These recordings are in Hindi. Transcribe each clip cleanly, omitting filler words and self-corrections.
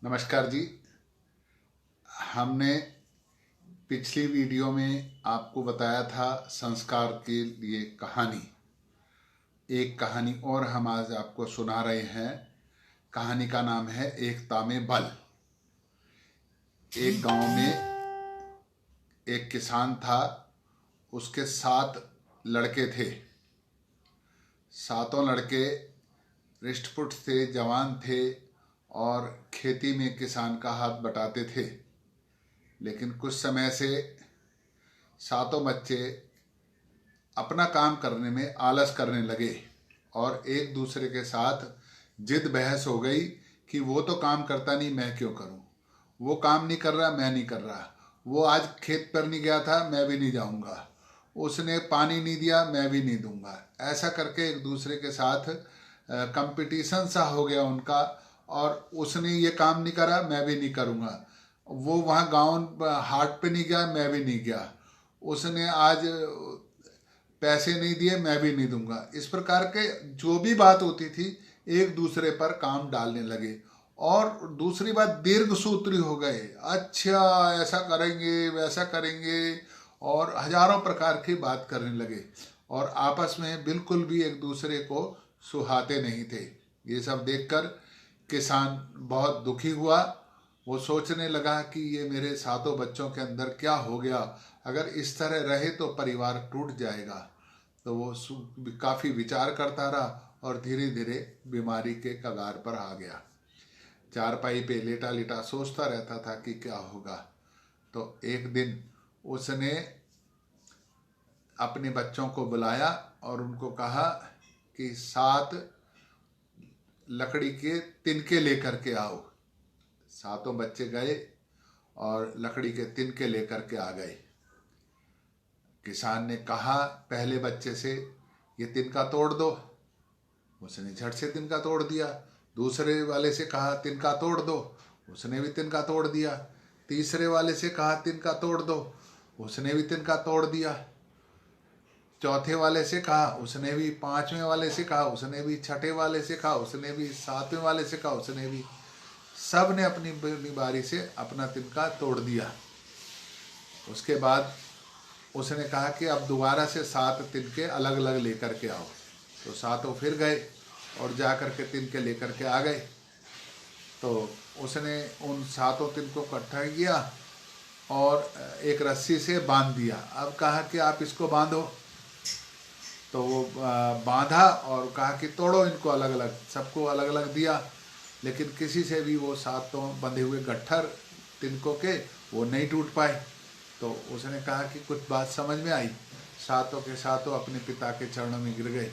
नमस्कार जी। हमने पिछली वीडियो में आपको बताया था संस्कार के लिए कहानी। एक कहानी और हम आज आपको सुना रहे हैं। कहानी का नाम है एकता में बल। एक गांव में एक किसान था। उसके 7 लड़के थे। सातों लड़के रिष्ट-पुष्ट थे, जवान थे और खेती में किसान का हाथ बटाते थे। लेकिन कुछ समय से सातों बच्चे अपना काम करने में आलस करने लगे और एक दूसरे के साथ जिद बहस हो गई कि वो तो काम करता नहीं, मैं क्यों करूं। वो काम नहीं कर रहा, मैं नहीं कर रहा। वो आज खेत पर नहीं गया था, मैं भी नहीं जाऊंगा। उसने पानी नहीं दिया, मैं भी नहीं दूंगा। ऐसा करके एक दूसरे के साथ कंपटीशन सा हो गया उनका। और उसने ये काम नहीं करा, मैं भी नहीं करूंगा। वो वहाँ गांव हाट पे नहीं गया, मैं भी नहीं गया। उसने आज पैसे नहीं दिए, मैं भी नहीं दूंगा। इस प्रकार के जो भी बात होती थी एक दूसरे पर काम डालने लगे। और दूसरी बात, दीर्घ सूत्री हो गए। अच्छा, ऐसा करेंगे, वैसा करेंगे और हजारों प्रकार की बात करने लगे और आपस में बिल्कुल भी एक दूसरे को सुहाते नहीं थे। ये सब देखकर किसान बहुत दुखी हुआ। वो सोचने लगा कि ये मेरे सातों बच्चों के अंदर क्या हो गया। अगर इस तरह रहे तो परिवार टूट जाएगा। तो वो काफ़ी विचार करता रहा और धीरे धीरे बीमारी के कगार पर आ गया। चारपाई पे लेटा लेटा सोचता रहता था कि क्या होगा। तो एक दिन उसने अपने बच्चों को बुलाया और उनको कहा कि 7 लकड़ी के तिनके लेकर के आओ। सातों बच्चे गए और लकड़ी के तिनके लेकर के आ गए। किसान ने कहा पहले बच्चे से, ये तिनका तोड़ दो। उसने झट से तिनका तोड़ दिया। दूसरे वाले से कहा तिनका तोड़ दो। उसने भी तिनका तोड़ दिया। तीसरे वाले से कहा तिनका तोड़ दो। उसने भी तिनका तोड़ दिया। चौथे वाले से कहा, उसने भी। पांचवें वाले से कहा, उसने भी। छठे वाले से कहा, उसने भी। सातवें वाले से कहा, उसने भी। सब ने अपनी बारी से अपना तिनका तोड़ दिया। उसके बाद उसने कहा कि अब दोबारा से 7 तिनके अलग अलग लेकर के आओ। तो सातों फिर गए और जा कर के तिनके लेकर के आ गए। तो उसने उन सातों तिनकों को इकट्ठा किया और एक रस्सी से बांध दिया। अब कहा कि आप इसको बांधो। तो वो बांधा और कहा कि तोड़ो इनको अलग अलग। सबको अलग अलग दिया, लेकिन किसी से भी वो सातों बंधे हुए गट्ठर तिनकों के वो नहीं टूट पाए। तो उसने कहा कि कुछ बात समझ में आई। सातों के सातों अपने पिता के चरणों में गिर गए।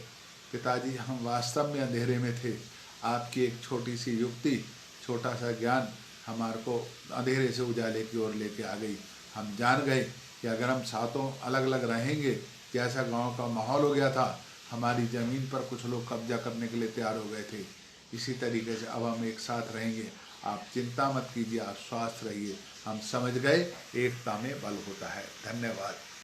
पिताजी, हम वास्तव में अंधेरे में थे। आपकी एक छोटी सी युक्ति, छोटा सा ज्ञान हमारे को अंधेरे से उजाले की ओर लेके आ गई। हम जान गए कि अगर हम सातों अलग अलग रहेंगे, जैसा गांव का माहौल हो गया था, हमारी ज़मीन पर कुछ लोग कब्जा करने के लिए तैयार हो गए थे। इसी तरीके से अब हम एक साथ रहेंगे। आप चिंता मत कीजिए, आप स्वस्थ रहिए। हम समझ गए एकता में बल होता है। धन्यवाद।